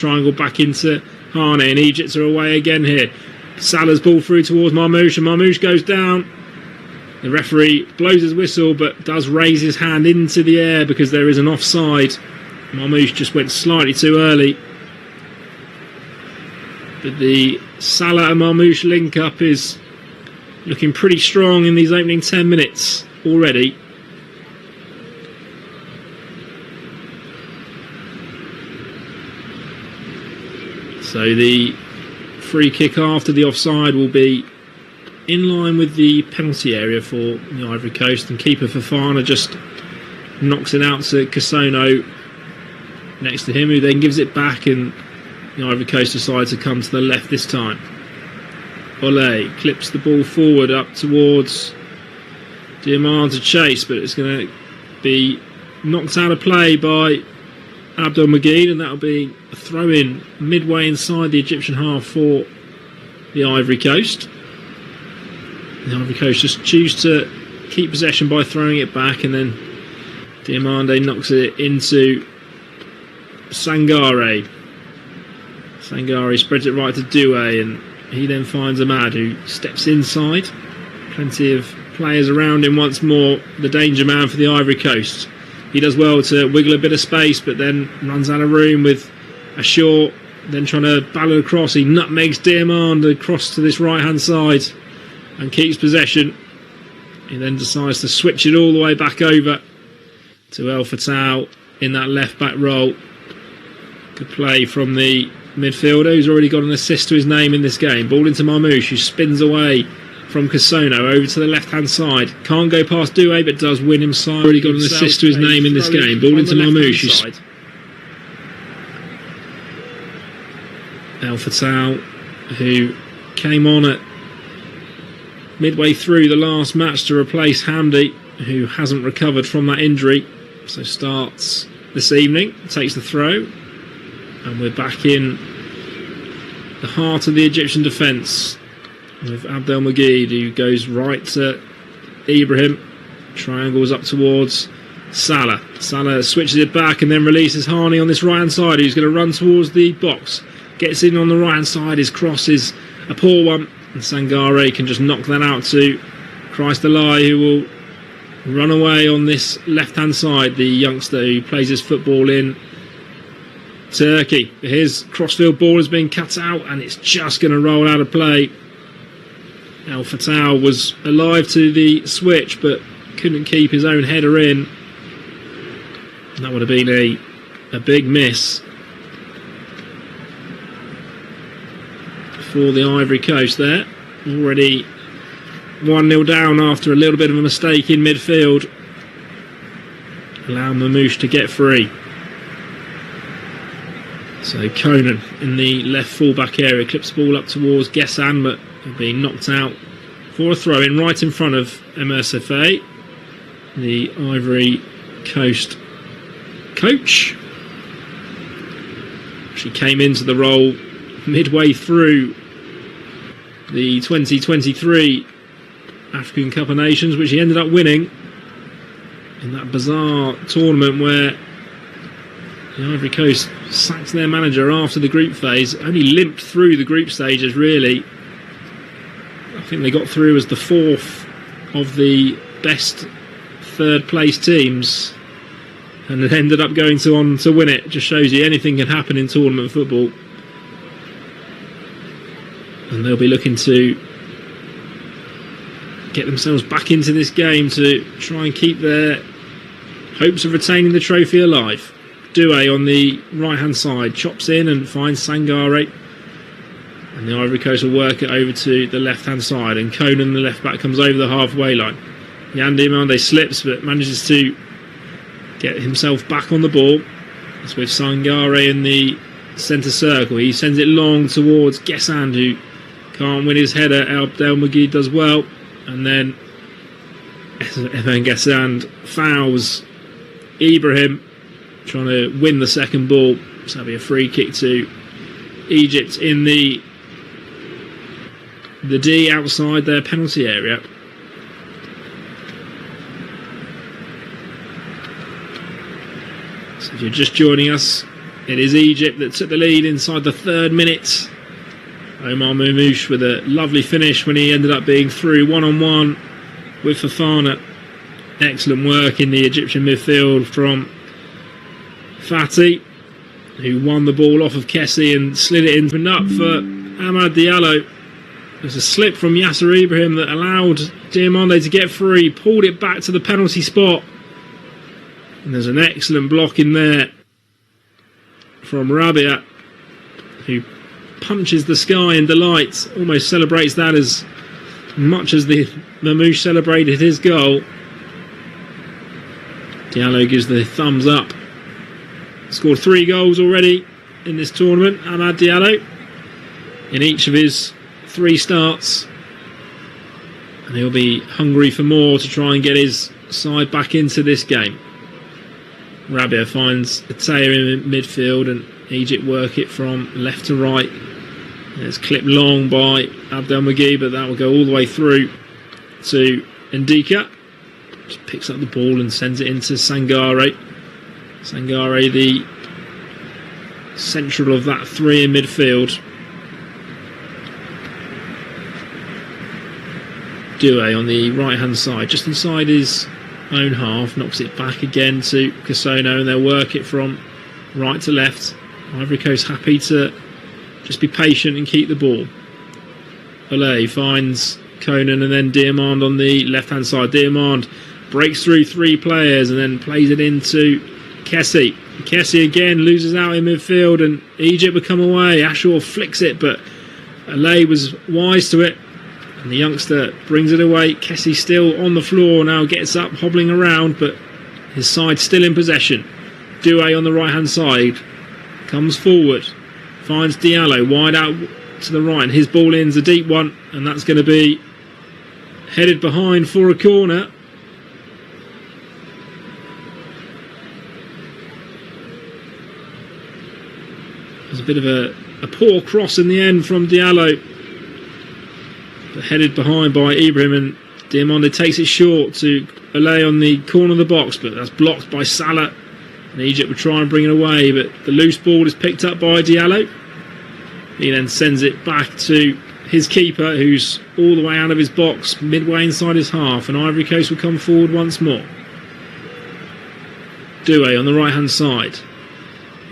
Triangle back into Hane, and Egypt are away again here. Salah's ball through towards Marmoush, and Marmoush goes down. The referee blows his whistle, but does raise his hand into the air because there is an offside. Marmoush just went slightly too early. But the Salah and Marmoush link-up is looking pretty strong in these opening 10 minutes already. So the free kick after the offside will be in line with the penalty area for the Ivory Coast, and keeper Fofana just knocks it out to Casono next to him, who then gives it back, and the Ivory Coast decides to come to the left this time. Ole clips the ball forward up towards Diamant to chase, but it's going to be knocked out of play by Abdel Magid, and that'll be a throw-in midway inside the Egyptian half for the Ivory Coast. The Ivory Coast just choose to keep possession by throwing it back, and then Diamande knocks it into Sangare. Sangare spreads it right to Doué, and he then finds Ahmad, who steps inside. Plenty of players around him once more. The danger man for the Ivory Coast. He does well to wiggle a bit of space, but then runs out of room with a short, then trying to ball it across. He nutmegs Diamand across to this right-hand side and keeps possession. He then decides to switch it all the way back over to El Fatah in that left-back role. Good play from the midfielder, who's already got an assist to his name in this game. Ball into Marmoush, who spins away from Casono over to the left-hand side. Can't go past Doué, but does win himself. Already got an assist to his name in this game. Ball into Marmoush. El Fatah, who came on at midway through the last match to replace Hamdi, who hasn't recovered from that injury. So starts this evening, takes the throw, and we're back in the heart of the Egyptian defence with Abdel Magid, who goes right to Ibrahim, triangles up towards Salah. Salah switches it back and then releases Hane on this right hand side, who's going to run towards the box. Gets in on the right hand side, his cross is a poor one, and Sangare can just knock that out to Christ Alai, who will run away on this left hand side, the youngster who plays his football in Turkey. His crossfield ball is being cut out, and it's just going to roll out of play. El Fatah was alive to the switch, but couldn't keep his own header in. And that would have been a big miss for the Ivory Coast there. Already 1-0 down after a little bit of a mistake in midfield. Allow Marmoush to get free. So Conan in the left full-back area clips the ball up towards Gessan, but being knocked out for a throw-in right in front of Emersefe, the Ivory Coast coach. She came into the role midway through the 2023 African Cup of Nations, which he ended up winning in that bizarre tournament where the Ivory Coast sacked their manager after the group phase. Only limped through the group stages, really. I think they got through as the fourth of the best third place teams, and it ended up going on to win it. Just shows you anything can happen in tournament football. And they'll be looking to get themselves back into this game to try and keep their hopes of retaining the trophy alive. Doué on the right hand side chops in and finds Sangare, and the Ivory Coast will work it over to the left hand side, and Conan, the left back, comes over the halfway line. Yandi Mande slips but manages to get himself back on the ball. It's with Sangare in the centre circle. He sends it long towards Gessan, who can't win his header. Abdel Magid does well, and then Gessan fouls Ibrahim, trying to win the second ball. So that'll be a free kick to Egypt in the D outside their penalty area. So if you're just joining us, It is Egypt that took the lead inside the 3rd minute. Omar Mamouche with a lovely finish when he ended up being through one-on-one with Fofana. Excellent work in the Egyptian midfield from Fatih, who won the ball off of Kessie and slid it in up for Ahmad Diallo. There's a slip from Yasser Ibrahim that allowed Diomande to get free, pulled it back to the penalty spot. And there's an excellent block in there from Rabia, who punches the sky in delight, almost celebrates that as much as the Mamouche celebrated his goal. Diallo gives the thumbs up. Scored 3 goals already in this tournament, Ahmad Diallo, in each of his 3 starts. And he'll be hungry for more to try and get his side back into this game. Rabia finds Ataya in midfield and Egypt work it from left to right. And it's clipped long by Abdelmagui, but that will go all the way through to Ndika. Just picks up the ball and sends it into Sangare. Sangare, the central of that 3 in midfield. Doué on the right hand side, just inside his own half, knocks it back again to Casono, and they'll work it from right to left. Ivory Coast happy to just be patient and keep the ball. Olay finds Conan and then Diomande on the left hand side. Diomande breaks through 3 players and then plays it into Kessie. Kessie again loses out in midfield and Egypt will come away. Ashore flicks it, but Olay was wise to it and the youngster brings it away. Kessie still on the floor now, gets up, hobbling around, but his side still in possession. Doué on the right hand side comes forward, finds Diallo wide out to the right, and his ball in's a deep one, and that's going to be headed behind for a corner. There's a bit of a poor cross in the end from Diallo, but headed behind by Ibrahim, and Diomande takes it short to Olay on the corner of the box, but that's blocked by Salah, and Egypt will try and bring it away, but the loose ball is picked up by Diallo. He then sends it back to his keeper, who's all the way out of his box, midway inside his half, and Ivory Coast will come forward once more. Doué on the right hand side,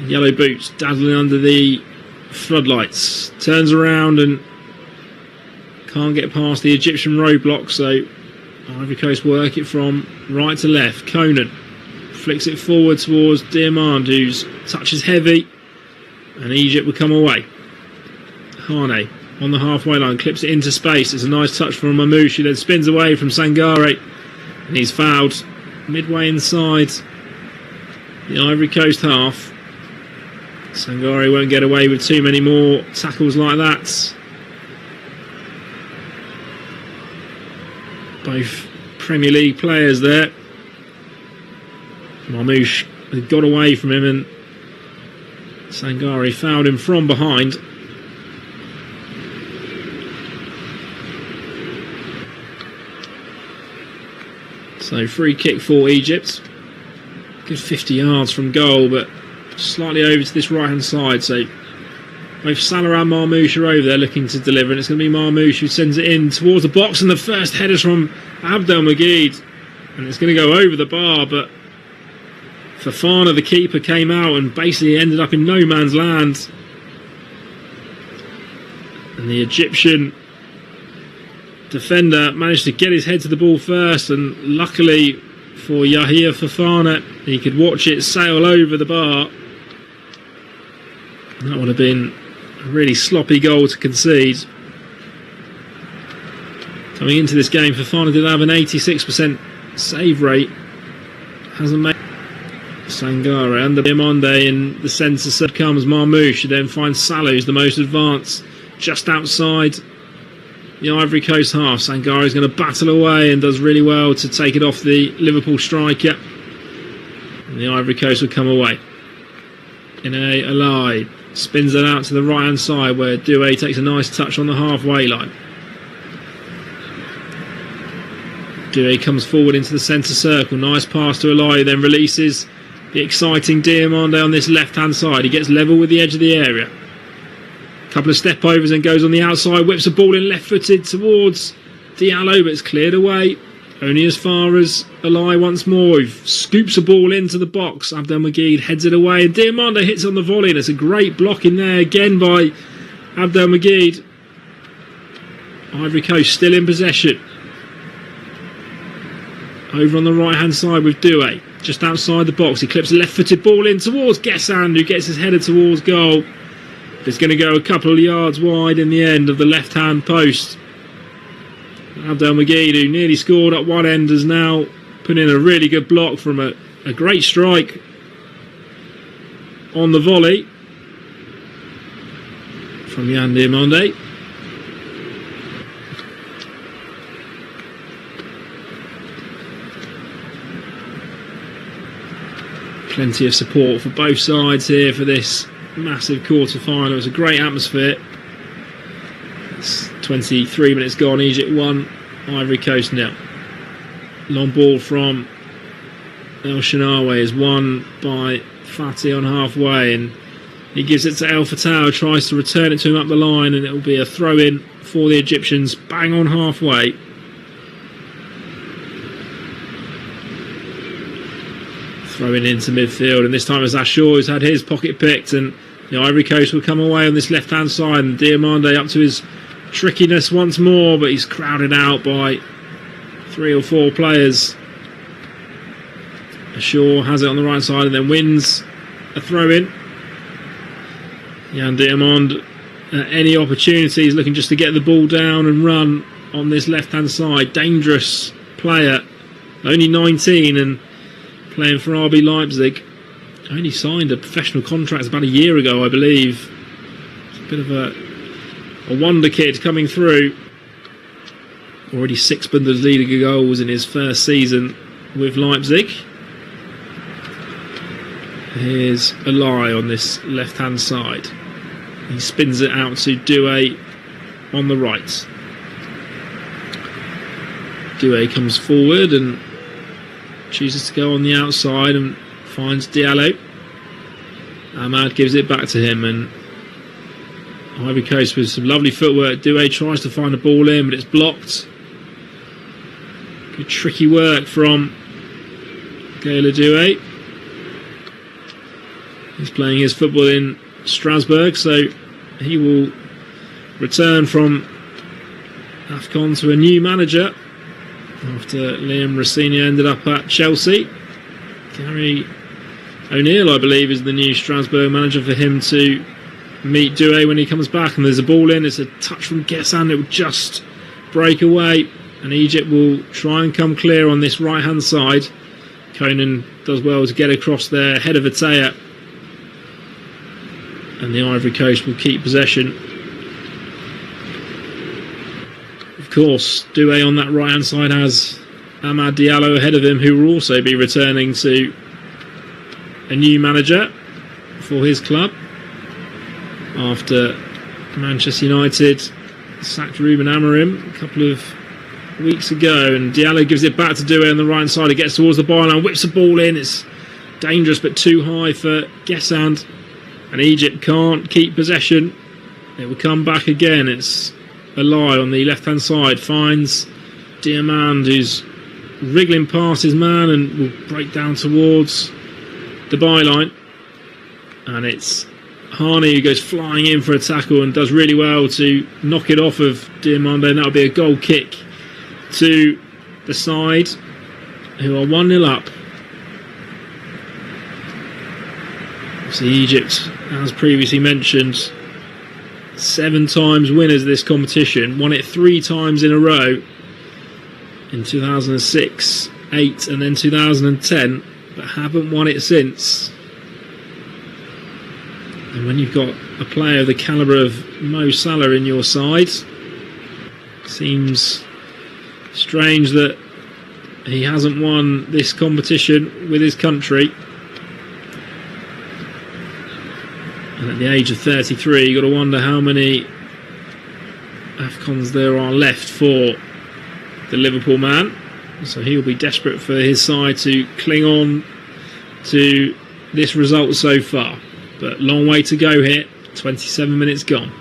yellow boots dazzling under the floodlights, turns around and can't get past the Egyptian roadblock, so Ivory Coast work it from right to left. Conan flicks it forward towards Diomande, whose touch is heavy, and Egypt will come away. Hane on the halfway line, clips it into space. It's a nice touch from Mamouche, who then spins away from Sangare, and he's fouled midway inside the Ivory Coast half. Sangare won't get away with too many more tackles like that. Both Premier League players there. Mamouche had got away from him and Sangare fouled him from behind. So free kick for Egypt. Good 50 yards from goal, but slightly over to this right hand side. So both Salah and Mamouche are over there looking to deliver, and it's going to be Mamouche who sends it in towards the box, and the first header's from Abdelmagui, and it's going to go over the bar, but Fofana, the keeper, came out and basically ended up in no man's land, and the Egyptian defender managed to get his head to the ball first, and luckily for Yahia Fofana, he could watch it sail over the bar. That would have been a really sloppy goal to concede. Coming into this game, Fofana did have an 86% save rate. Hasn't made Sangare and the Diomande in the centre. So comes Mamouche, who then finds Salah, who's the most advanced, just outside the Ivory Coast half. Sangare is going to battle away and does really well to take it off the Liverpool striker. And the Ivory Coast will come away. Ine Olay spins it out to the right hand side where Doué takes a nice touch on the halfway line. Doué comes forward into the centre circle. Nice pass to Olay, then releases The exciting Diomande on this left-hand side. He gets level with the edge of the area. Couple of step overs and goes on the outside. Whips the ball in left-footed towards Diallo, but it's cleared away. Only as far as Alai once more. He scoops the ball into the box. Abdelmajid heads it away, and Diomande hits on the volley. And it's a great block in there again by Abdelmajid. Ivory Coast still in possession. Over on the right-hand side with Doué. Just outside the box. He clips a left-footed ball in towards Guessand, who gets his header towards goal. It's going to go a couple of yards wide in the end of the left-hand post. Abdelmajid, who nearly scored at one end, has now put in a really good block from a great strike on the volley from Yann Diomande. Plenty of support for both sides here for this massive quarter-final. It's a great atmosphere. It's 23 minutes gone. Egypt 1, Ivory Coast 0. Long ball from El Shenawi is won by Fatih on halfway, and he gives it to El Fatah, tries to return it to him up the line, and it will be a throw-in for the Egyptians bang on halfway. Throwing into midfield, and this time it's Ashur who's had his pocket picked, and the Ivory Coast will come away on this left-hand side, and Diomande up to his trickiness once more, but he's crowded out by 3 or 4 players. Ashur has it on the right side and then wins a throw-in. Yann Diomande, any opportunity, he's looking just to get the ball down and run on this left-hand side. Dangerous player, only 19 and playing for RB Leipzig. Only signed a professional contract about a year ago, I believe. It's a bit of a wonder kid coming through. Already 6 Bundesliga goals in his first season with Leipzig. Here's Alai on this left-hand side. He spins it out to Doué on the right. Doué comes forward and chooses to go on the outside and finds Diallo. Ahmad gives it back to him, and Ivory Coast with some lovely footwork. Doué tries to find the ball in, but it's blocked. Good tricky work from Gaël Doué. He's playing his football in Strasbourg, so he will return from Afcon to a new manager after Liam Rossini ended up at Chelsea. Gary O'Neill, I believe, is the new Strasbourg manager for him to meet Doué when he comes back. And there's a ball in, it's a touch from Guessand, it will just break away, and Egypt will try and come clear on this right hand side. Conan does well to get across there ahead of Ataya, and the Ivory Coast will keep possession. Of course, Doué on that right hand side has Amad Diallo ahead of him, who will also be returning to a new manager for his club after Manchester United sacked Ruben Amorim a couple of weeks ago. And Diallo gives it back to Doué on the right side. It gets towards the byline, whips the ball in. It's dangerous but too high for Guessand, and Egypt can't keep possession. It will come back again. It's Alai on the left hand side, finds Diomande, who's wriggling past his man and will break down towards the byline, and it's Harney who goes flying in for a tackle and does really well to knock it off of Diomande, and that'll be a goal kick to the side, who are 1-0 up. So Egypt, as previously mentioned, 7 times winners of this competition, won it 3 times in a row in 2006, 8 and then 2010, but haven't won it since. And when you've got a player of the calibre of Mo Salah in your side, seems strange that he hasn't won this competition with his country. And at the age of 33, you've got to wonder how many Afcons there are left for the Liverpool man. So he'll be desperate for his side to cling on to this result so far, but long way to go here. 27 minutes gone.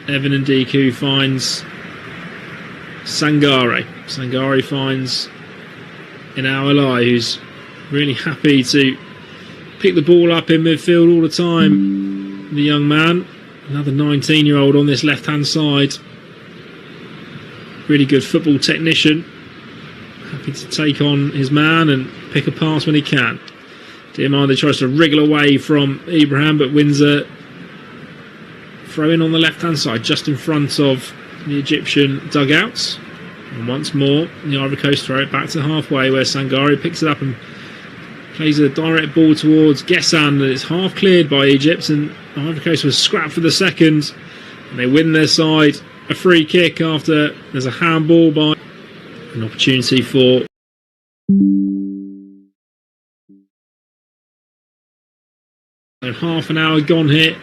Evan and Deku finds Sangare. Sangare finds Inawalai, who's really happy to pick the ball up in midfield all the time. The young man, another 19-year-old on this left-hand side. Really good football technician. Happy to take on his man and pick a pass when he can. Diamande tries to wriggle away from Ibrahim, but wins a throw in on the left-hand side, just in front of the Egyptian dugouts. And once more, the Ivory Coast throw it back to halfway, where Sangare picks it up and plays a direct ball towards Gessan, and it's half cleared by Egypt, and Ivory Coast was scrapped for the second, and they win their side. A free kick after there's a handball by an opportunity for half an hour gone here.